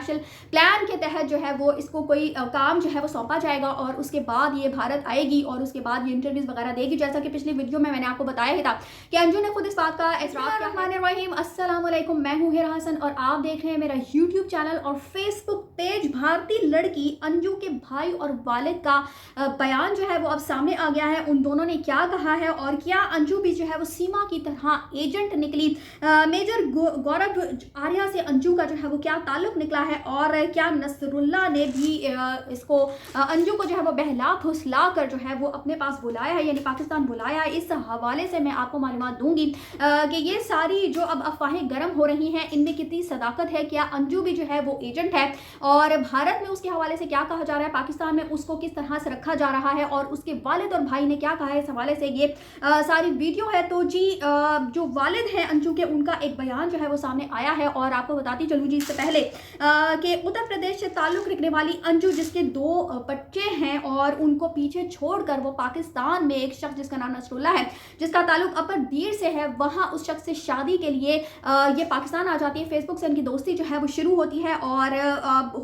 Special plan के तहत जो है वो इसको कोई काम जो है वो सौंपा जाएगा और उसके बाद ये भारत आएगी और उसके बाद ये इंटरव्यूज वगैरह देगी। जैसा कि पिछली वीडियो में मैंने आपको बताया ही था कि अंजू ने खुद इस बात का एतराफ़ किया। अस्सलाम वालेकुम, मैं हूं हिरा हसन और आप देख रहे हैं मेरा यूट्यूब चैनल और फेसबुक पेज। भारतीय लड़की अंजू के भाई और वालिद का बयान जो है वो अब सामने आ गया है। उन दोनों ने क्या कहा है और क्या अंजू भी जो है वो सीमा की तरह एजेंट निकली। मेजर गौरव आर्या से अंजू का जो है वो क्या ताल्लुक निकला है और क्या नसरुल्ला ने भी इसको अंजू को जो है वो बहला फुसला कर जो है वो अपने पास बुलाया है, यानी पाकिस्तान बुलाया है। इस हवाले से मैं आपको मालूमात दूंगी कि ये सारी जो अब अफवाहें गर्म हो रही हैं इनमें कितनी सदाकत है, क्या अंजू भी जो है वो एजेंट है और भारत में उसके हवाले से क्या कहा जा रहा है, पाकिस्तान में उसको किस तरह से रखा जा रहा है और उसके वालिद और भाई ने क्या कहा है, इस हवाले से ये सारी वीडियो है। तो जी जो वालिद हैं अंजू के, उनका एक बयान जो है वो सामने आया है और आपको बताती चलूँ जी इससे पहले कि उत्तर प्रदेश से ताल्लुक रखने वाली अंजू, जिसके 2 बच्चे हैं और उनको पीछे छोड़कर वो पाकिस्तान में एक शख्स जिसका नाम नसरुल्ला है, जिसका ताल्लुक अपर दीर से है, वहाँ उस शख्स से शादी के लिए ये पाकिस्तान आ जाती है। फेसबुक से इनकी दोस्ती जो है वो शुरू होती है और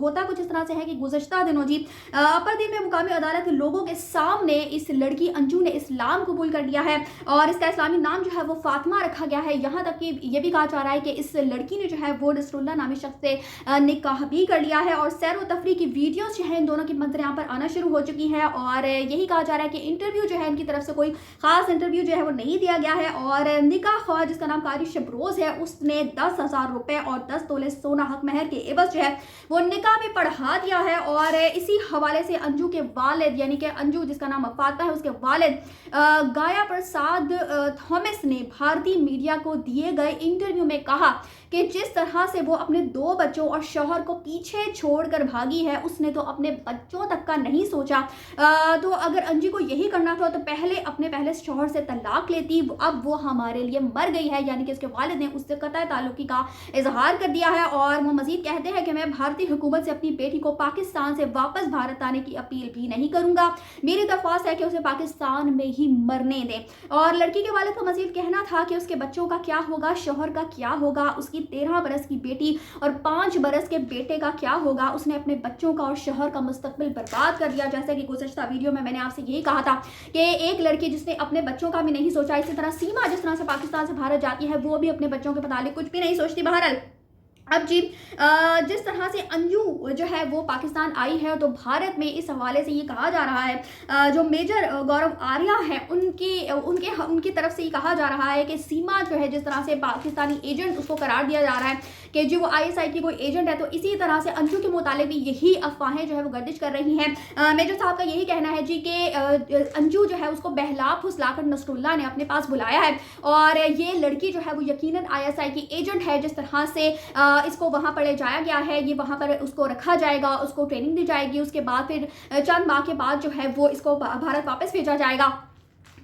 होता कुछ इस तरह से है कि गुज़श्ता दिनों जी अपर दीर में मुकामी अदालत लोगों के सामने इस लड़की अंजू ने इस्लाम कबूल कर लिया है और इसका इस्लामी नाम जो है वो फातिमा रखा गया है। यहाँ तक कि ये भी कहा जा रहा है कि इस लड़की ने जो है वो नसरुल्ला नामी शख्स से निकाह भी कर लिया है और सैर व तफरी की वीडियोस जो है इन दोनों की मंजर यहाँ पर आना शुरू हो चुकी है और यही कहा जा रहा है कि इंटरव्यू जो है इनकी तरफ से कोई खास इंटरव्यू जो है वो नहीं दिया गया है और निकाह ख्वाह जिसका नाम कारी शबरोज है, उसने 10,000 रुपए और 10 तोले सोना हक महर के एवज जो है वो निकाह में पढ़ा दिया है। और इसी हवाले से अंजू के वालिद, यानी कि अंजू जिसका नाम फातिमा है, उसके वालिद गाया प्रसाद थॉमस ने भारतीय मीडिया को दिए गए इंटरव्यू में कहा कि जिस तरह से वो अपने 2 बच्चों और शौहर को पीछे छोड़कर भागी है, उसने तो अपने बच्चों तक का नहीं सोचा। तो अगर अंजू को यही करना था तो पहले शौहर से तलाक लेती, अब वो हमारे लिए मर गई है, यानी कि उसके वालिद ने उससे कतई ताल्लुकी का इजहार कर दिया है। और वो मजीद कहते हैं कि मैं भारतीय हुकूमत से अपनी बेटी को पाकिस्तान से वापस भारत आने की अपील भी नहीं करूंगा, मेरी दरख्वास्त है कि उसे पाकिस्तान में ही मरने दें। और लड़की के वालिद का मजीद कहना था कि उसके बच्चों का क्या होगा, शौहर का क्या होगा, उसकी 13 बरस की बेटी और 5 बरस के बेटे का क्या होगा। उसने अपने बच्चों का और शौहर का मुस्तकबिल बर्बाद कर दिया। जैसे कि गुज़श्ता वीडियो में मैंने आपसे यही कहा था कि एक लड़की जिसने अपने बच्चों का भी नहीं सोचा, इसी तरह सीमा जिस तरह से पाकिस्तान से भारत जाती है वो भी अपने बच्चों के मुतालिक कुछ भी नहीं सोचती। बहरहाल अब जी जिस तरह से अंजू जो है वो पाकिस्तान आई है तो भारत में इस हवाले से ये कहा जा रहा है, जो मेजर गौरव आर्या है उनकी तरफ से ये कहा जा रहा है कि सीमा जो है जिस तरह से पाकिस्तानी एजेंट उसको करार दिया जा रहा है कि जो वो ISI की कोई एजेंट है, तो इसी तरह से अंजू के मुतालिक भी यही अफवाहें जो है वो गर्दिश कर रही हैं। मेजर साहब का यही कहना है जी कि अंजू जो है उसको बहला फुसलाकर नसरुल्ला ने अपने पास बुलाया है और ये लड़की जो है वो यकीनन ISI की एजेंट है। जिस तरह से इसको वहाँ पर ले जाया गया है, ये वहाँ पर उसको रखा जाएगा, उसको ट्रेनिंग दी जाएगी, उसके बाद फिर चंद माह के बाद जो है वो इसको भारत वापस भेजा जाएगा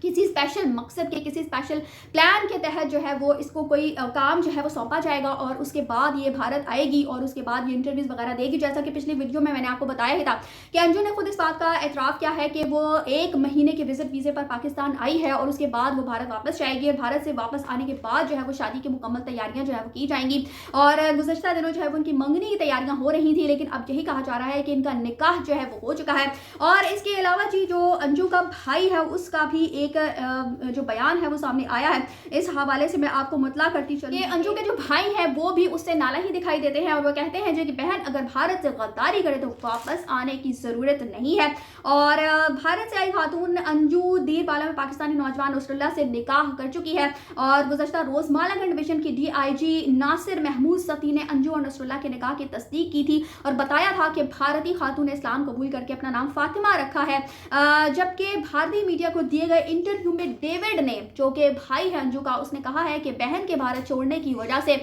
किसी स्पेशल मकसद के, किसी स्पेशल प्लान के तहत जो है वो इसको कोई काम जो है वो सौंपा जाएगा और उसके बाद ये भारत आएगी और उसके बाद ये इंटरव्यूज वगैरह देगी। जैसा कि पिछली वीडियो में मैंने आपको बताया ही था कि अंजू ने खुद इस बात का एतराफ़ किया है कि वो 1 महीने के विजिट वीज़े पर पाकिस्तान आई है और उसके बाद वो भारत वापस जाएगी और भारत से वापस आने के बाद जो है वो शादी की मुकम्मल तैयारियाँ जो है वो की जाएंगी। और गुज़श्ता दिनों जो है वो उनकी मंगनी की तैयारियाँ हो रही थी, लेकिन अब यही कहा जा रहा है कि इनका निकाह जो है वो हो चुका है। और इसके अलावा जी जो अंजू का भाई है उसका भी एक जो बयान है वो सामने आया है। इस हवाले से मैं आपको मुतला करती चलूँ। अंजू के जो भाई हैं वो भी उससे नाला ही दिखाई देते हैं और वो कहते हैं कि बहन अगर भारत से गद्दारी करे तो वापस आने की ज़रूरत नहीं है। और भारत से आई खातून अंजू दीरपाला में पाकिस्तानी नौजवान नसरुल्ला से निकाह कर चुकी है और गुज़श्ता रोज़ मालागंज डिवीजन की DIG नासिर महमूद सती ने अंजू और नसरुल्ला के निकाह की तस्दीक की थी और बताया था कि भारतीय खातून ने इस्लाम कबूल करके अपना नाम फातिमा रखा है। जबकि भारतीय मीडिया को दिए गए इंटरव्यू में डेविड ने, जो कि भाई है अंजू का, उसने कहा है कि बहन के भारत छोड़ने की वजह से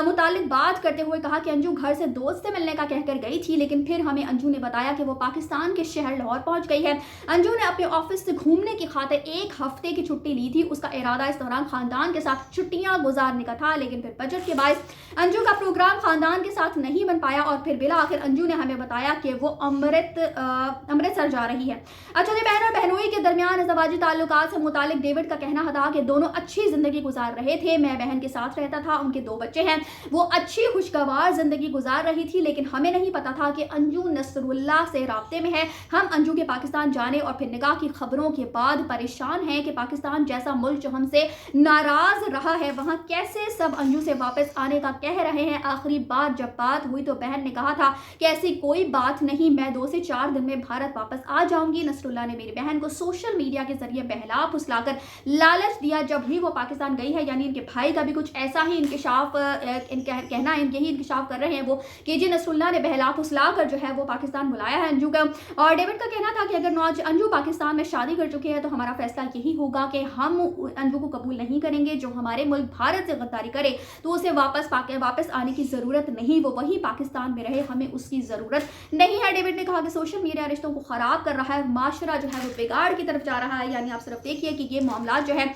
मुतालिक बात करते हुए कहा कि अंजू घर से दोस्त से मिलने का कहकर गई थी, लेकिन फिर हमें अंजू ने बताया कि वो पाकिस्तान के शहर लाहौर पहुंच गई है। अंजू ने अपने ऑफिस से घूमने की खातिर 1 हफ्ते की छुट्टी ली थी। उसका इरादा इस दौरान खानदान के साथ छुट्टियां गुजारने का था, लेकिन फिर बजट के बायस अंजू का प्रोग्राम खानदान के साथ नहीं बन पाया और फिर बिला आखिर अंजू ने हमें बताया कि वो अमृतसर जा रही है। अच्छा जी, बहन और बहनोई के दरमियान ज़वाजी ताल्लुक ताल्लुकात से मुतालिक डेविड का कहना था कि दोनों अच्छी ज़िंदगी गुजार रहे थे, मैं बहन के साथ रहता था, उनके 2 बच्चे हैं, वो अच्छी खुशगवार ज़िंदगी गुजार रही थी, लेकिन हमें नहीं पता था कि अंजू नसरुल्लाह से राब्ते में है। हम अंजू के पाकिस्तान जाने और फिर निकाह की खबरों के बाद परेशान हैं कि पाकिस्तान जैसा मुल्क जो हमसे नाराज़ रहा है, वहाँ कैसे सब अंजू से वापस आने का कह रहे हैं। आखिरी बार जब बात हुई तो बहन ने कहा था कि ऐसी कोई बात नहीं, मैं 2 से 4 दिन में भारत वापस आ जाऊंगी। नसरुल्लाह ने मेरी बहन को सोशल मीडिया के जरिए बहला फुसलाकर लालच दिया जब भी वो पाकिस्तान गई है, यानी इनके भाई का भी कुछ ऐसा ही इंकशाफ कहना है, यही इंकशाफ कर रहे हैं वो कि जी नसरुल्लाह ने बहला फुसला कर जो है वो पाकिस्तान बुलाया है अंजू का। और डेविड का कहना था कि अगर नौज अंजू पाकिस्तान में शादी कर चुके हैं तो हमारा फैसला यही होगा कि हम अंजू को कबूल नहीं करेंगे। जो हमारे मुल्क भारत से गद्दारी करे तो उसे वापस आने की ज़रूरत नहीं, वो वही पाकिस्तान में रहे, हमें उसकी ज़रूरत नहीं है। डेविड ने कहा कि सोशल मीडिया रिश्तों को ख़राब कर रहा है, माशरा जो है वो बिगाड़ की तरफ जा रहा है। यानी आप सिर्फ देखिए कि ये मामला जो है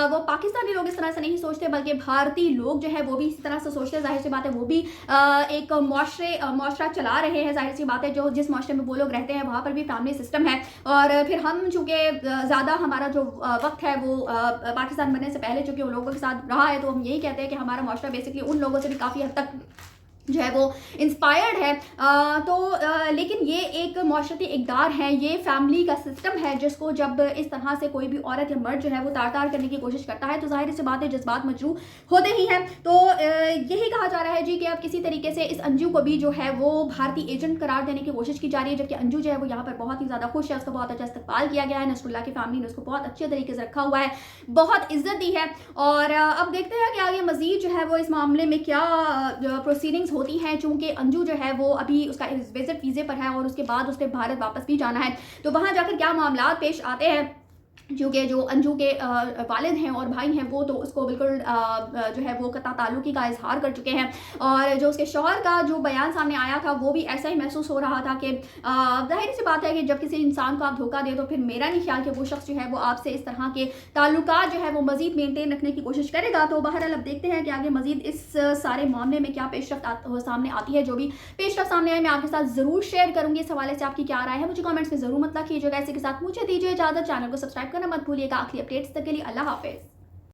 वो पाकिस्तानी लोग इस तरह से नहीं सोचते, बल्कि भारतीय लोग जो है वो भी इसी तरह से सोचते हैं। जाहिर सी बात है वो भी एक मुआशरा चला रहे हैं। जाहिर सी बात है जो जिस मुआशरे में वो लोग रहते हैं वहाँ पर भी फैमिली सिस्टम है। और फिर हम चूँकि ज़्यादा हमारा जो वक्त है वो पाकिस्तान बनने से पहले चूँकि उन लोगों के साथ रहा है, तो हम यही कहते हैं कि हमारा मुआशरा बेसिकली उन लोगों से भी काफ़ी हद तक जो है वो इंस्पायर्ड है। लेकिन ये एक माशरती इक़दार है, ये फैमिली का सिस्टम है जिसको जब इस तरह से कोई भी औरत या मर्द जो है वो तार करने की कोशिश करता है तो जाहिर सी बात है जज्बात मजरूह होते ही हैं। तो यही कहा जा रहा है जी कि अब किसी तरीके से इस अंजू को भी जो है वो भारतीय एजेंट करार देने की कोशिश की जा रही है, जबकि अंजू जो है वो यहाँ पर बहुत ही ज़्यादा खुश है, उसका बहुत अच्छा इस्तकबाल किया गया है। नसरुल्लाह की फैमिली ने उसको बहुत अच्छे तरीके से रखा हुआ है, बहुत इज्जत दी है। और अब देखते हैं कि आगे मजीद जो है वो इस मामले में क्या प्रोसीडिंग्स होती हैं। चूंकि अंजू जो है वो अभी उसका विजिट वीज़े पर है और उसके बाद उसने भारत वापस भी जाना है, तो वहाँ जाकर क्या मामला पेश आते हैं, क्योंकि जो अंजू के वालिद हैं और भाई हैं वो तो उसको बिल्कुल जो है वो कता ताल्लुकी का इजहार कर चुके हैं। और जो उसके शौहर का जो बयान सामने आया था वो भी ऐसा ही महसूस हो रहा था कि जाहिर सी बात है कि जब किसी इंसान को आप धोखा दे तो फिर मेरा नहीं ख्याल कि वो शख्स जो है वो आपसे इस तरह के ताल्लुकात जो है वो मजीद मेनटेन रखने की कोशिश करेगा। तो बहरहाल अब देखते हैं कि आगे मजीद इस सारे मामले में क्या पेशरफ्त सामने आती है। जो भी पेशरफ्त सामने आए मैं आपके साथ ज़रूर शेयर करूँगी। इस हवाले से आपकी क्या राय है मुझे कमेंट्स में ज़रूर मतलब कीजिएगा। इसी के साथ मुझे दीजिए इजाज़त, चैनल को सब्सक्राइब करना मत भूलिएगा। आखिरी अपडेट्स तक के लिए अल्लाह हाफिज़।